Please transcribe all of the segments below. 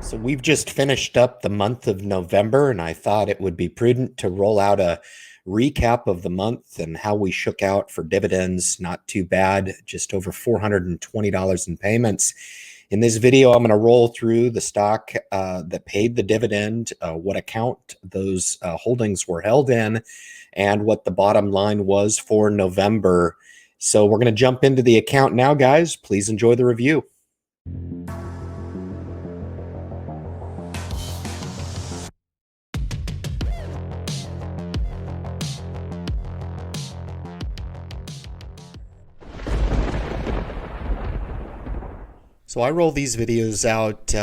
So we've just finished up the month of November, and I thought it would be prudent to roll out a recap of the month and how we shook out for dividends. Not too bad, just over $420 in payments. In this video, I'm going to roll through the stock that paid the dividend, what account those holdings were held in, and what the bottom line was for November. So we're going to jump into the account now, guys. Please enjoy the review. So I roll these videos out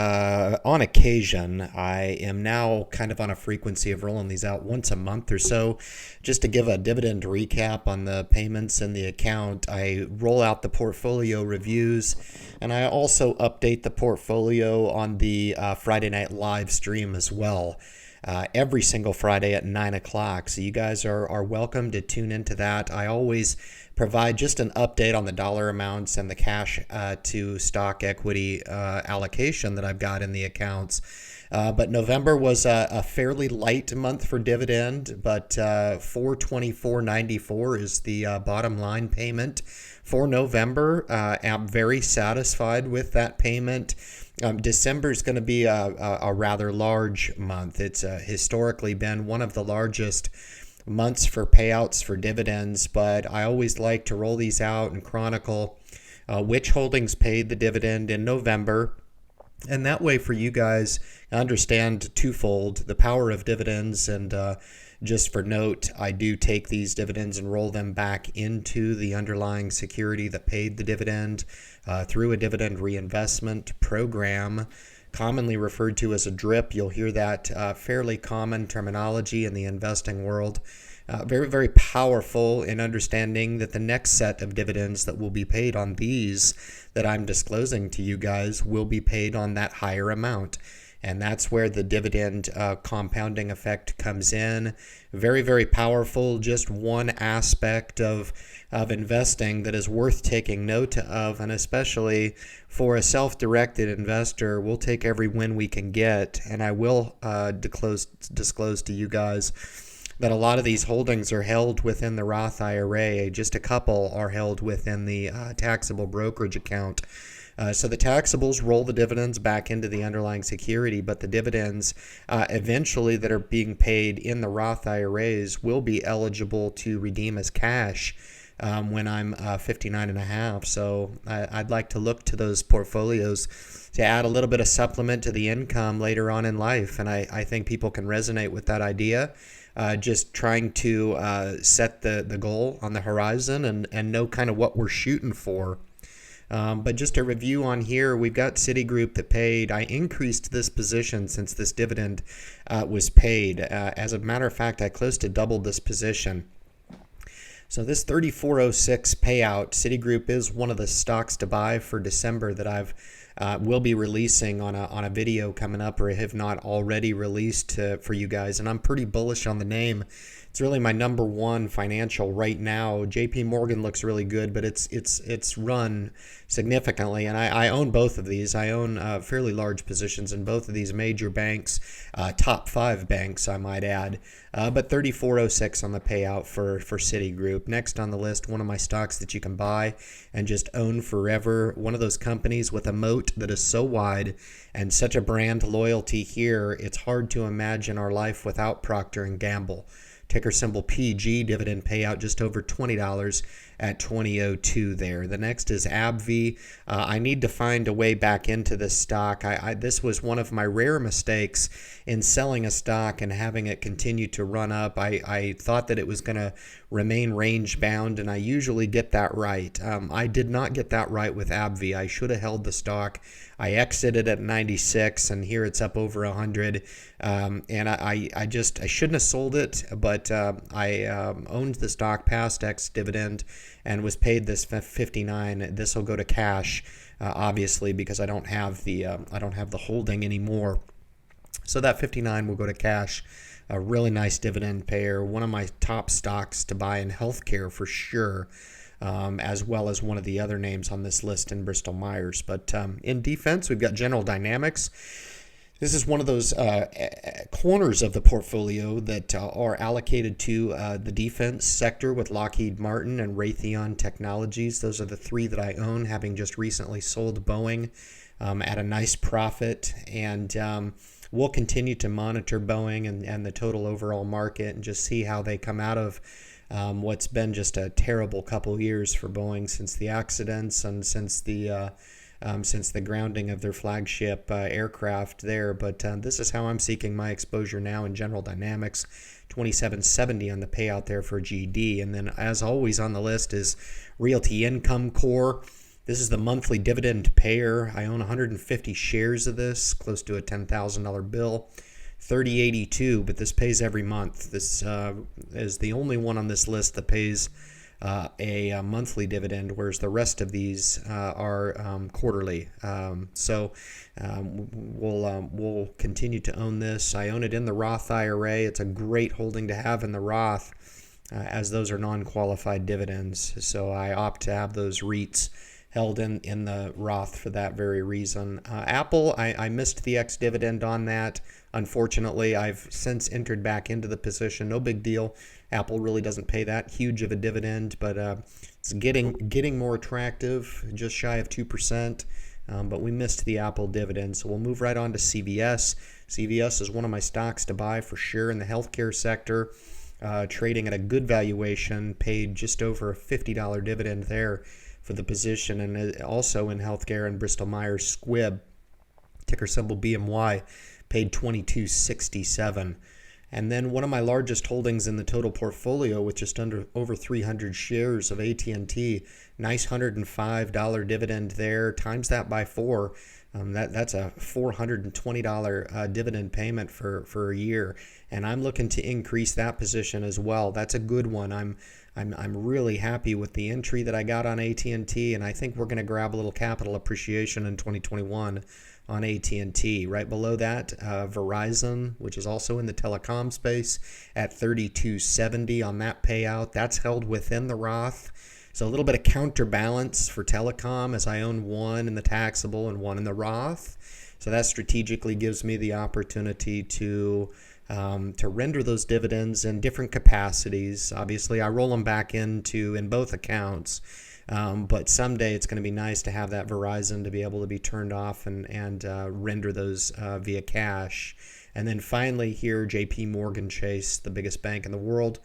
on occasion. I am now kind of on a frequency of rolling these out once a month or so, just to give a dividend recap on the payments in the account. I roll out the portfolio reviews, and I also update the portfolio on the Friday night live stream as well. Every single Friday at 9 o'clock. So you guys are welcome to tune into that. I always provide just an update on the dollar amounts and the cash to stock equity allocation that I've got in the accounts. But November was a fairly light month for dividend, but $424.94 is the bottom line payment for November. I'm very satisfied with that payment. December is going to be a rather large month. It's historically been one of the largest months for payouts for dividends, but I always like to roll these out and chronicle which holdings paid the dividend in November. And that way for you guys understand twofold, the power of dividends. And just for note, I do take these dividends and roll them back into the underlying security that paid the dividend through a dividend reinvestment program, commonly referred to as a DRIP. You'll hear that fairly common terminology in the investing world. Very, very powerful in understanding that the next set of dividends that will be paid on these that I'm disclosing to you guys will be paid on that higher amount. And that's where the dividend compounding effect comes in. Very, very powerful. Just one aspect of investing that is worth taking note of, and especially for a self-directed investor, we'll take every win we can get. And I will disclose to you guys that a lot of these holdings are held within the Roth IRA. Just a couple are held within the taxable brokerage account. So the taxables roll the dividends back into the underlying security, but the dividends eventually that are being paid in the Roth IRAs will be eligible to redeem as cash when I'm 59 and a half. So I'd like to look to those portfolios to add a little bit of supplement to the income later on in life. And I think people can resonate with that idea. Just trying to set the goal on the horizon and know kind of what we're shooting for. But just a review on here, we've got Citigroup that paid. I increased this position since this dividend was paid. As a matter of fact, I close to doubled this position. So this 3406 payout, Citigroup is one of the stocks to buy for December that I've will be releasing on a video coming up, or have not already released for you guys. And I'm pretty bullish on the name. It's really my number one financial right now. JP Morgan looks really good, but it's run significantly. And I own both of these. I own fairly large positions in both of these major banks, top 5 banks, I might add. But 3406 on the payout for Citigroup. Next on the list, one of my stocks that you can buy and just own forever. One of those companies with a moat that is so wide and such a brand loyalty here, it's hard to imagine our life without Procter & Gamble. Ticker symbol PG, dividend payout just over $20 at 20.02 there. The next is AbbVie. I need to find a way back into this stock. This was one of my rare mistakes in selling a stock and having it continue to run up. I thought that it was going to remain range bound, and I usually get that right. I did not get that right with AbbVie. I should have held the stock. I exited at 96, and here it's up over 100. And I shouldn't have sold it, but I owned the stock past ex-dividend and was paid this 59. This will go to cash, obviously, because I don't have the holding anymore. So that 59 will go to cash. A really nice dividend payer. One of my top stocks to buy in healthcare for sure. As well as one of the other names on this list in Bristol Myers. But in defense, we've got General Dynamics. This is one of those corners of the portfolio that are allocated to the defense sector with Lockheed Martin and Raytheon Technologies. Those are the three that I own, having just recently sold Boeing at a nice profit. And we'll continue to monitor Boeing and the total overall market and just see how they come out of what's been just a terrible couple years for Boeing since the accidents and since the grounding of their flagship aircraft there. But this is how I'm seeking my exposure now in General Dynamics, 2770 on the payout there for GD. And then as always on the list is Realty Income Core. This is the monthly dividend payer. I own 150 shares of this, close to a $10,000 bill. 3082, but this pays every month. This is the only one on this list that pays a monthly dividend, whereas the rest of these are quarterly. So we'll continue to own this. I own it in the Roth IRA. It's a great holding to have in the Roth, as those are non-qualified dividends. So I opt to have those REITs held in the Roth for that very reason. Apple, I missed the ex-dividend on that. Unfortunately, I've since entered back into the position. No big deal. Apple really doesn't pay that huge of a dividend, but it's getting more attractive, just shy of 2%. But we missed the Apple dividend, so we'll move right on to CVS. CVS is one of my stocks to buy for sure in the healthcare sector, trading at a good valuation, paid just over a $50 dividend there for the position, and also in healthcare in Bristol Myers Squibb, ticker symbol BMY, paid $22.67. And then one of my largest holdings in the total portfolio, with just over 300 shares of AT&T, nice $105 dividend there. Times that by 4, that's a $420 dividend payment for a year. And I'm looking to increase that position as well. That's a good one. I'm really happy with the entry that I got on AT&T, and I think we're going to grab a little capital appreciation in 2021 on AT&T. Right below that, Verizon, which is also in the telecom space, at 3270 on that payout. That's held within the Roth. So a little bit of counterbalance for telecom, as I own one in the taxable and one in the Roth. So that strategically gives me the opportunity to render those dividends in different capacities. Obviously, I roll them back in both accounts. But someday it's going to be nice to have that Verizon to be able to be turned off and render those via cash. And then finally here, JP Morgan Chase, the biggest bank in the world,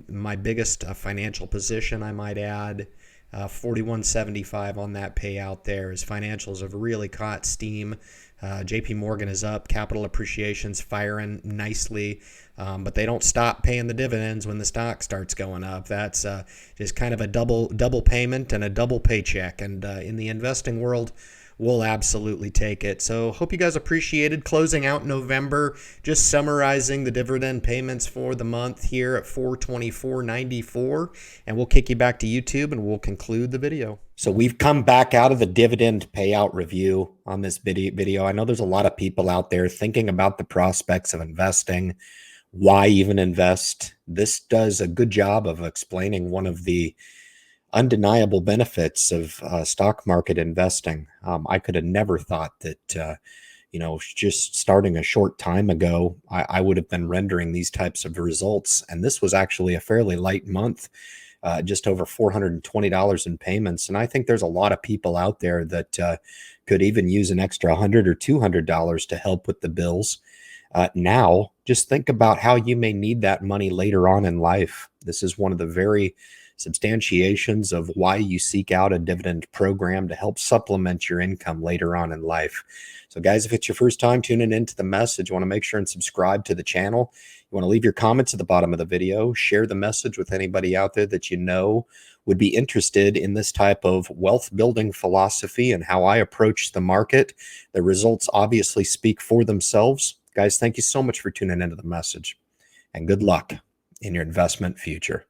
my biggest financial position, I might add, 41.75 on that payout there, as financials have really caught steam. JP Morgan is up, capital appreciation's firing nicely, but they don't stop paying the dividends when the stock starts going up. That's just kind of a double payment and a double paycheck, and in the investing world, we'll absolutely take it. So hope you guys appreciated closing out November, just summarizing the dividend payments for the month here at $424.94, and we'll kick you back to YouTube and we'll conclude the video. So we've come back out of the dividend payout review on this video. I know there's a lot of people out there thinking about the prospects of investing. Why even invest? This does a good job of explaining one of the undeniable benefits of stock market investing. I could have never thought that, just starting a short time ago, I would have been rendering these types of results. And this was actually a fairly light month, just over $420 in payments. And I think there's a lot of people out there that could even use an extra $100 or $200 to help with the bills. Now, just think about how you may need that money later on in life. This is one of the very substantiations of why you seek out a dividend program to help supplement your income later on in life. So guys, if it's your first time tuning into the message, you want to make sure and subscribe to the channel. You want to leave your comments at the bottom of the video, share the message with anybody out there that you know would be interested in this type of wealth building philosophy and how I approach the market. The results obviously speak for themselves. Guys, thank you so much for tuning into the message, and good luck in your investment future.